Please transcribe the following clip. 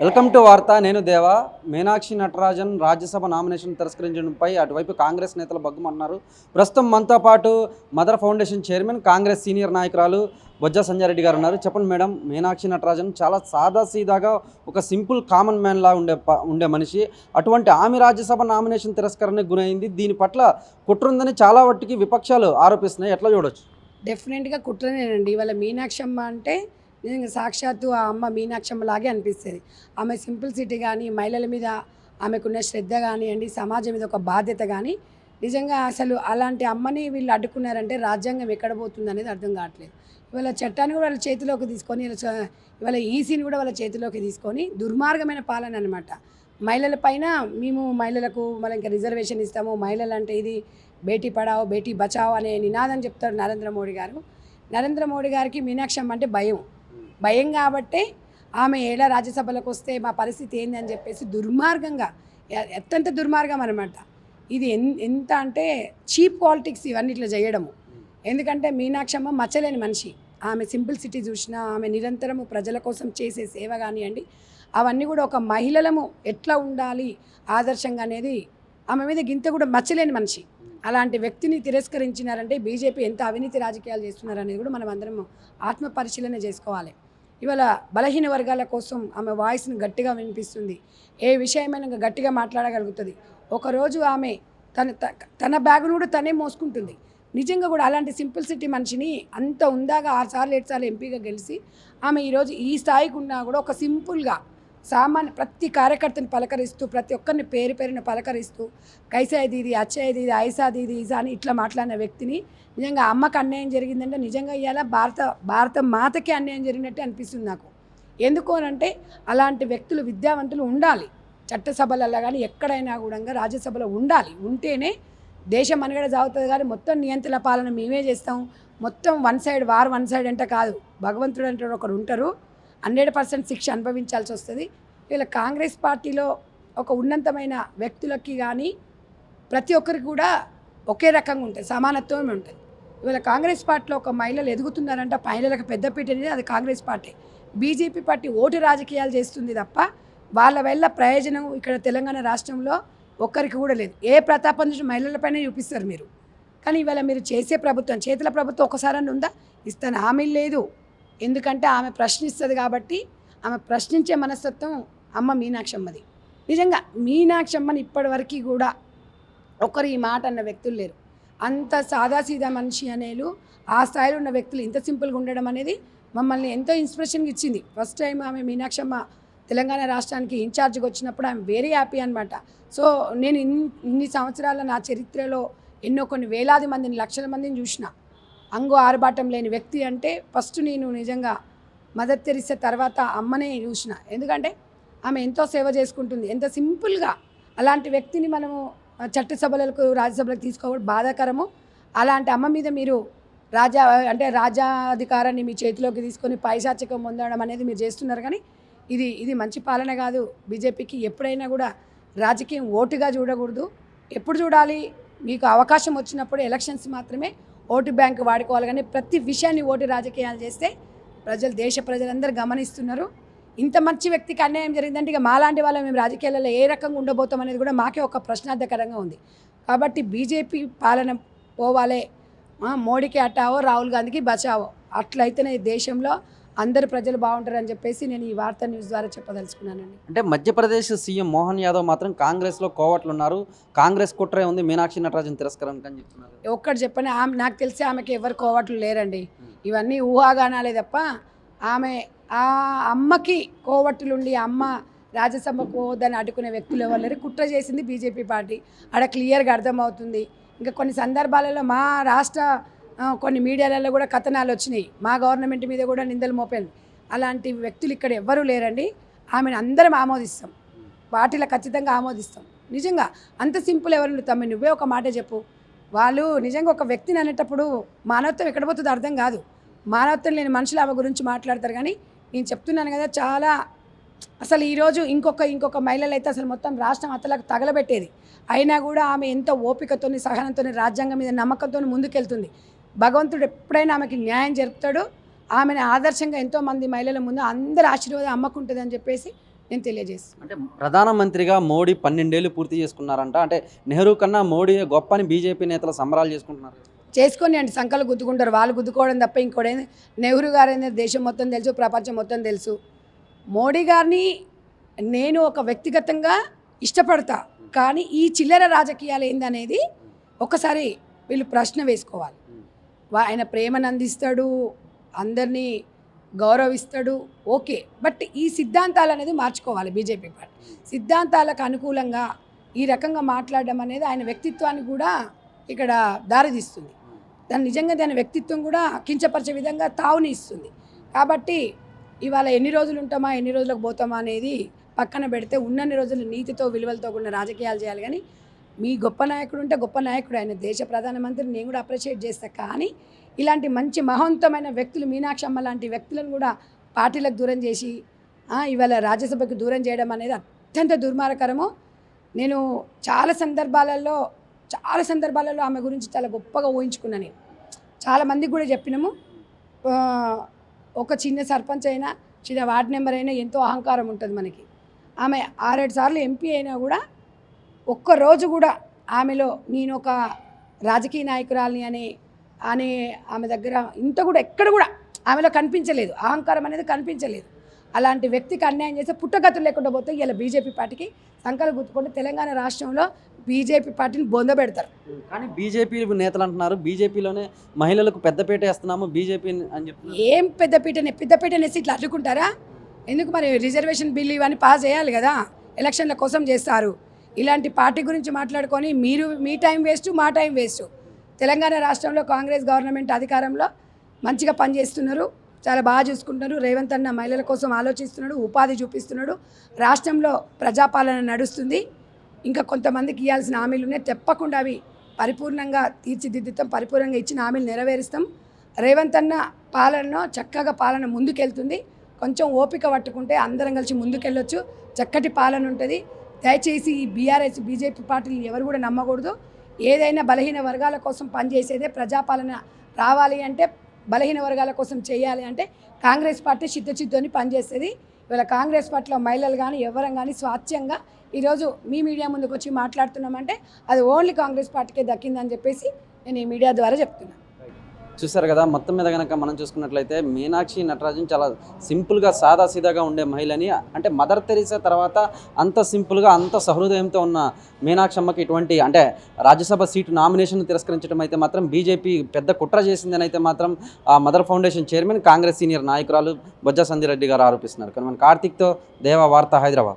Welcome to వార్త. నేను దేవా. మీనాక్షి నటరాజన్ రాజ్యసభ నామినేషన్ తిరస్కరించడంపై అటువైపు కాంగ్రెస్ నేతలు బగ్గుమన్నారు. ప్రస్తుతం మనతో పాటు mother foundation chairman, Congress senior నాయకురాలు బొజ్జ సంజయ్ రెడ్డి గారు ఉన్నారు. చెప్పండి మేడం, మీనాక్షి నటరాజన్ చాలా సాదాసీదాగా ఒక సింపుల్ కామన్ మ్యాన్ లా ఉండే మనిషి. అటువంటి ఆమె రాజ్యసభ నామినేషన్ తిరస్కరణకు గురైంది. దీని పట్ల కుట్రుందని చాలా వాటికి విపక్షాలు ఆరోపిస్తున్నాయి. ఎట్లా చూడొచ్చు? డెఫినెట్గా కుట్రనేనండి. ఇవాళ మీనాక్షమ్మ అంటే నిజంగా సాక్షాత్తు ఆ అమ్మ మీనాక్షమ్మ లాగే అనిపిస్తుంది. ఆమె సింప్లిసిటీ కానీ, మహిళల మీద ఆమెకున్న శ్రద్ధ కానివ్వండి, సమాజం మీద ఒక బాధ్యత కానీ, నిజంగా అసలు అలాంటి అమ్మని వీళ్ళు అడ్డుకున్నారంటే రాజ్యాంగం ఎక్కడ పోతుంది అనేది అర్థం కావట్లేదు. ఇవాళ చట్టాన్ని కూడా వాళ్ళ చేతిలోకి తీసుకొని, ఇవాళ ఈసీని కూడా వాళ్ళ చేతిలోకి తీసుకొని దుర్మార్గమైన పాలన అనమాట. మహిళల పైన మేము మహిళలకు మళ్ళీ ఇంకా రిజర్వేషన్ ఇస్తాము, మహిళలు అంటే ఇది బేటీ పడావో బేటీ బచావో అనే నినాదం చెప్తారు నరేంద్ర మోడీ గారు. నరేంద్ర మోడీ గారికి మీనాక్షమ్మ అంటే భయం కాబట్టే ఆమె ఏళ్ళ రాజ్యసభలకు వస్తే మా పరిస్థితి ఏంది అని చెప్పేసి దుర్మార్గంగా, అత్యంత దుర్మార్గం అనమాట. ఇది ఎంత అంటే చీప్ పాలిటిక్స్ ఇవన్నీ ఇట్లా చేయడము. ఎందుకంటే మీనాక్షమ్మ మచ్చలేని మనిషి. ఆమె సింప్లిసిటీ చూసినా, ఆమె నిరంతరము ప్రజల కోసం చేసే సేవ కానివ్వండి, అవన్నీ కూడా ఒక మహిళలము ఎట్లా ఉండాలి ఆదర్శంగా అనేది ఆమె మీద గింత కూడా మచ్చలేని మనిషి. అలాంటి వ్యక్తిని తిరస్కరించినారంటే బీజేపీ ఎంత అవినీతి రాజకీయాలు చేస్తున్నారనేది కూడా మనం అందరం ఆత్మ పరిశీలన చేసుకోవాలి. ఇవాళ బలహీన వర్గాల కోసం ఆమె వాయిస్ని గట్టిగా వినిపిస్తుంది. ఏ విషయమైనా గట్టిగా మాట్లాడగలుగుతుంది. ఒకరోజు ఆమె తన బ్యాగును కూడా తనే మోసుకుంటుంది. నిజంగా కూడా అలాంటి సింప్లిసిటీ మనిషిని అంత ఉందాగా 6 సార్లు 7 సార్లు ఎంపీగా గెలిచి ఆమె ఈరోజు ఈ స్థాయికి ఉన్నా కూడా ఒక సింపుల్గా సామాన్య ప్రతి కార్యకర్తను పలకరిస్తూ, ప్రతి ఒక్కరిని పేరున పలకరిస్తూ కైసా దీది, అచ్చయ్య దీది, ఐసా దీది, ఈసా అని ఇట్లా మాట్లాడిన వ్యక్తిని నిజంగా అమ్మకు అన్యాయం జరిగిందంటే నిజంగా ఇవాళ భారత మాతకి అన్యాయం జరిగినట్టే అనిపిస్తుంది నాకు. ఎందుకు అనంటే అలాంటి వ్యక్తులు, విద్యావంతులు ఉండాలి చట్టసభలలో కానీ ఎక్కడైనా కూడా రాజ్యసభలో ఉండాలి. ఉంటేనే దేశం మనుగడ సాగుతుంది. కానీ మొత్తం నియంత్రణ పాలన మేమే చేస్తాం, మొత్తం వన్ సైడ్ అంటే కాదు. భగవంతుడు అంటే ఒకరు ఉంటారు, 100% శిక్ష అనుభవించాల్సి వస్తుంది. వీళ్ళ కాంగ్రెస్ పార్టీలో ఒక ఉన్నతమైన వ్యక్తులకి కానీ ప్రతి ఒక్కరికి కూడా ఒకే రకంగా ఉంటుంది, సమానత్వమే ఉంటుంది. ఇవాళ కాంగ్రెస్ పార్టీలో ఒక మహిళలు ఎదుగుతున్నారంటే మహిళలకు పెద్దపీట అనేది అది Congress party. BJP party vote రాజకీయాలు చేస్తుంది తప్ప వాళ్ళ వల్ల ప్రయోజనం ఇక్కడ తెలంగాణ రాష్ట్రంలో ఒక్కరికి కూడా లేదు. ఏ ప్రతాపం చూసి మహిళలపైనే చూపిస్తారు మీరు. కానీ ఇవాళ మీరు చేసే ప్రభుత్వం, చేతుల ప్రభుత్వం ఒకసారి ఉందా? ఇస్తాను హామీ లేదు. ఎందుకంటే ఆమె ప్రశ్నిస్తుంది కాబట్టి. ఆమె ప్రశ్నించే మనస్తత్వం అమ్మ మీనాక్షమ్మది. నిజంగా మీనాక్షమ్మని ఇప్పటివరకు కూడా ఒకరు ఈ మాట అన్న వ్యక్తులు లేరు. అంత సాదాసీదా మనిషి అనేలు ఆ స్థాయిలో ఉన్న వ్యక్తులు ఇంత సింపుల్గా ఉండడం అనేది మమ్మల్ని ఎంతో ఇన్స్పిరేషన్గా ఇచ్చింది. ఫస్ట్ టైం ఆమె మీనాక్షమ్మ తెలంగాణ రాష్ట్రానికి ఇన్ఛార్జ్గా వచ్చినప్పుడు ఆమె వెరీ హ్యాపీ అనమాట. సో నేను ఇన్ని సంవత్సరాల నా చరిత్రలో కొన్ని వేలాది మందిని, లక్షల మందిని చూసిన. అంగు ఆర్భాటం లేని వ్యక్తి అంటే ఫస్ట్ నేను నిజంగా మదర్ తెరిసా తర్వాత అమ్మనే చూసిన. ఎందుకంటే ఆమె ఎంతో సేవ చేసుకుంటుంది, ఎంత సింపుల్గా. అలాంటి వ్యక్తిని మనము చట్టసభలకు, రాజ్యసభలకు తీసుకోవడం బాధాకరము. అలాంటి అమ్మ మీద మీరు రాజ్యాధికారాన్ని మీ చేతిలోకి తీసుకొని పైశాచికం పొందడం అనేది మీరు చేస్తున్నారు. కానీ ఇది మంచి పాలన కాదు. బీజేపీకి ఎప్పుడైనా కూడా రాజకీయం ఓటుగా చూడకూడదు. ఎప్పుడు చూడాలి? మీకు అవకాశం వచ్చినప్పుడు ఎలక్షన్స్ మాత్రమే ఓటు బ్యాంకు వాడుకోవాలి. కానీ ప్రతి విషయాన్ని ఓటు రాజకీయాలు చేస్తే దేశ ప్రజలందరూ గమనిస్తున్నారు. ఇంత మంచి వ్యక్తికి అన్యాయం జరిగిందంటే ఇక మాలాంటి వాళ్ళు మేము రాజకీయాలలో ఏ రకంగా ఉండబోతాం అనేది కూడా మాకే ఒక ప్రశ్నార్థకరంగా ఉంది. కాబట్టి బీజేపీ పాలన పోవాలే, మోడీకి అటావో రాహుల్ గాంధీకి బచావో, అట్లయితేనే దేశంలో అందరు ప్రజలు బాగుంటారని చెప్పేసి నేను ఈ వార్తా న్యూస్ ద్వారా చెప్పదలుచుకున్నానండి. అంటే మధ్యప్రదేశ్ సీఎం మోహన్ యాదవ్ మాత్రం కాంగ్రెస్లో కోవట్లు ఉన్నారు, కాంగ్రెస్ కుట్రే ఉంది మీనాక్షి నటరాజన్ తిరస్కరణ అని చెప్తున్నారు. ఒక్కటి చెప్పని నాకు తెలిసి ఆమెకి ఎవరు కోవట్లు లేరండి. ఇవన్నీ ఊహాగానాలే తప్ప ఆమె ఆ అమ్మకి కోవట్టులుండి అమ్మ రాజ్యసభ పోవద్దని అడ్డుకునే వ్యక్తులు ఎవరు లేరు. కుట్ర చేసింది బీజేపీ పార్టీ, ఆడ క్లియర్గా అర్థమవుతుంది. ఇంకా కొన్ని సందర్భాలలో మా రాష్ట్ర కొన్ని మీడియాలలో కూడా కథనాలు వచ్చినాయి, మా గవర్నమెంట్ మీద కూడా నిందలు మోపాను. అలాంటి వ్యక్తులు ఇక్కడ ఎవ్వరూ లేరండి. ఆమెను అందరం ఆమోదిస్తాం, పార్టీలో ఖచ్చితంగా ఆమోదిస్తాం. నిజంగా అంత సింపుల్ ఎవరు తమ్మి, నువ్వే ఒక మాట చెప్పు. వాళ్ళు నిజంగా ఒక వ్యక్తిని అనేటప్పుడు మానవత్వం ఎక్కడ పోతుందో అర్థం కాదు. మానవత్వం లేని మనుషులు ఆమె గురించి మాట్లాడతారు. కానీ నేను చెప్తున్నాను కదా, చాలా అసలు ఈరోజు ఇంకొక మహిళలు అయితే అసలు మొత్తం రాష్ట్రం అతలకు తగలబెట్టేది. అయినా కూడా ఆమె ఎంతో ఓపికతో, సహనంతో, రాజ్యాంగం మీద నమ్మకంతో ముందుకెళ్తుంది. భగవంతుడు ఎప్పుడైనా ఆమెకి న్యాయం జరుపుతాడు. ఆమెను ఆదర్శంగా ఎంతోమంది మహిళల ముందు అందరి ఆశీర్వాదం అమ్మకుంటుందని చెప్పేసి నేను తెలియజేస్తున్నాను. అంటే ప్రధానమంత్రిగా మోడీ 12 ఏళ్ళు పూర్తి చేసుకున్నారంట. అంటే నెహ్రూ కన్నా మోడీ గొప్ప అని బీజేపీ నేతలు సంబరాలు చేసుకుంటున్నారు. చేసుకొని అండి సంకలు గుద్దుకుంటారు, వాళ్ళు గుద్దుకోవడం తప్ప ఇంకోటి నెహ్రూ గారు అనేది దేశం మొత్తం తెలుసు, ప్రపంచం మొత్తం తెలుసు. మోడీ గారిని నేను ఒక వ్యక్తిగతంగా ఇష్టపడతా, కానీ ఈ చిల్లర రాజకీయాలు ఏందనేది ఒకసారి వీళ్ళు ప్రశ్న వేసుకోవాలి. ఆయన ప్రేమను అందిస్తాడు, అందరినీ గౌరవిస్తాడు, ఓకే, బట్ ఈ సిద్ధాంతాలు అనేది మార్చుకోవాలి. బీజేపీ పార్టీ సిద్ధాంతాలకు అనుకూలంగా ఈ రకంగా మాట్లాడడం అనేది ఆయన వ్యక్తిత్వాన్ని కూడా ఇక్కడ దారితీస్తుంది. దాని వ్యక్తిత్వం కూడా కించపరిచే విధంగా తావుని ఇస్తుంది. కాబట్టి ఇవాళ ఎన్ని రోజులు ఉంటామా, ఎన్ని రోజులకు పోతామా అనేది పక్కన పెడితే ఉన్నన్ని రోజులు నీతితో విలువలతో కూడిన రాజకీయాలు చేయాలి. కానీ మీ గొప్ప నాయకుడు ఉంటే గొప్ప నాయకుడు, ఆయన దేశ ప్రధానమంత్రి, నేను కూడా అప్రిషియేట్ చేస్తా. కానీ ఇలాంటి మంచి మహోన్నతమైన వ్యక్తులు, మీనాక్షమ్మ లాంటి వ్యక్తులను కూడా పార్టీలకు దూరం చేసి ఇవాళ రాజ్యసభకు దూరం చేయడం అనేది అత్యంత దుర్మార్గకరము. నేను చాలా సందర్భాలలో ఆమె గురించి చాలా గొప్పగా ఊహించుకున్నాను. నేను చాలామందికి కూడా చెప్పినాము. ఒక చిన్న సర్పంచ్ అయినా, చిన్న వార్డు మెంబర్ అయినా ఎంతో అహంకారం ఉంటుంది మనకి. ఆమె 6-7 సార్లు ఎంపీ అయినా కూడా ఒక్కరోజు కూడా ఆమెలో నేను ఒక రాజకీయ నాయకురాలని అనే ఆమె దగ్గర ఇంత కూడా ఎక్కడ కూడా ఆమెలో కనిపించలేదు, అహంకారం అనేది కనిపించలేదు. అలాంటి వ్యక్తికి అన్యాయం చేస్తే పుట్టగతులు లేకుండా పోతే ఇలా బీజేపీ పార్టీకి సంకలు గుర్తుకుంటే తెలంగాణ రాష్ట్రంలో బీజేపీ పార్టీని బొందబెడతారు. కానీ బీజేపీ నేతలు అంటున్నారు బీజేపీలోనే మహిళలకు పెద్దపీట వేస్తున్నాము బీజేపీ అని చెప్తున్నారు. ఏం పెద్దపీటనేసి ఇట్లా అడ్డుకుంటారా? ఎందుకు మరి రిజర్వేషన్ బిల్ ఇవన్నీ పాస్ చేయాలి కదా, ఎలక్షన్ల కోసం చేస్తారు. ఇలాంటి పార్టీ గురించి మాట్లాడుకొని మీ టైం వేస్ట్, మా టైం వేస్ట్. తెలంగాణ రాష్ట్రంలో కాంగ్రెస్ గవర్నమెంట్ అధికారంలో మంచిగా పనిచేస్తున్నారు, చాలా బాగా చూసుకుంటున్నారు. రేవంత్ అన్న మహిళల కోసం ఆలోచిస్తున్నాడు, ఉపాధి చూపిస్తున్నాడు, రాష్ట్రంలో ప్రజాపాలన నడుస్తుంది. ఇంకా కొంతమందికి ఇవ్వాల్సిన హామీలు ఉన్నాయి, తప్పకుండా అవి పరిపూర్ణంగా తీర్చిదిద్దుతాం, పరిపూర్ణంగా ఇచ్చిన హామీలు నెరవేరుస్తాం. రేవంత్ అన్న పాలనలో చక్కగా పాలన ముందుకెళ్తుంది. కొంచెం ఓపిక పట్టుకుంటే అందరం కలిసి ముందుకెళ్ళొచ్చు, చక్కటి పాలన ఉంటుంది. దయచేసి ఈ బీఆర్ఎస్ బీజేపీ పార్టీని ఎవరు కూడా నమ్మకూడదు. ఏదైనా బలహీన వర్గాల కోసం పనిచేసేదే. ప్రజాపాలన రావాలి అంటే, బలహీన వర్గాల కోసం చేయాలి అంటే కాంగ్రెస్ పార్టీ చిత్తచిత్తోని పనిచేస్తుంది. ఇవాళ కాంగ్రెస్ పార్టీలో మహిళలు కానీ ఎవరం కానీ స్వాచ్ఛంగా ఈరోజు మీ మీడియా ముందుకు వచ్చి మాట్లాడుతున్నామంటే అది ఓన్లీ కాంగ్రెస్ పార్టీకే దక్కిందని చెప్పేసి నేను ఈ మీడియా ద్వారా చెప్తున్నాను. చూసారు కదా, మొత్తం మీద కనుక మనం చూసుకున్నట్లయితే మీనాక్షి నటరాజన్ చాలా సింపుల్గా సాదాసీదాగా ఉండే మహిళని, అంటే మదర్ తెరీసా తర్వాత అంత సింపుల్గా అంత సహృదయంతో ఉన్న మీనాక్షమ్మకి ఇటువంటి అంటే రాజ్యసభ సీటు నామినేషన్ తిరస్కరించడం అయితే మాత్రం బీజేపీ పెద్ద కుట్ర చేసిందని అయితే మాత్రం ఆ mother foundation chairman Congress senior నాయకురాలు బొజ్జా సంధ్యారెడ్డి గారు ఆరోపిస్తున్నారు. కానీ మన కార్తీక్తో దేవా వార్త, హైదరాబాద్.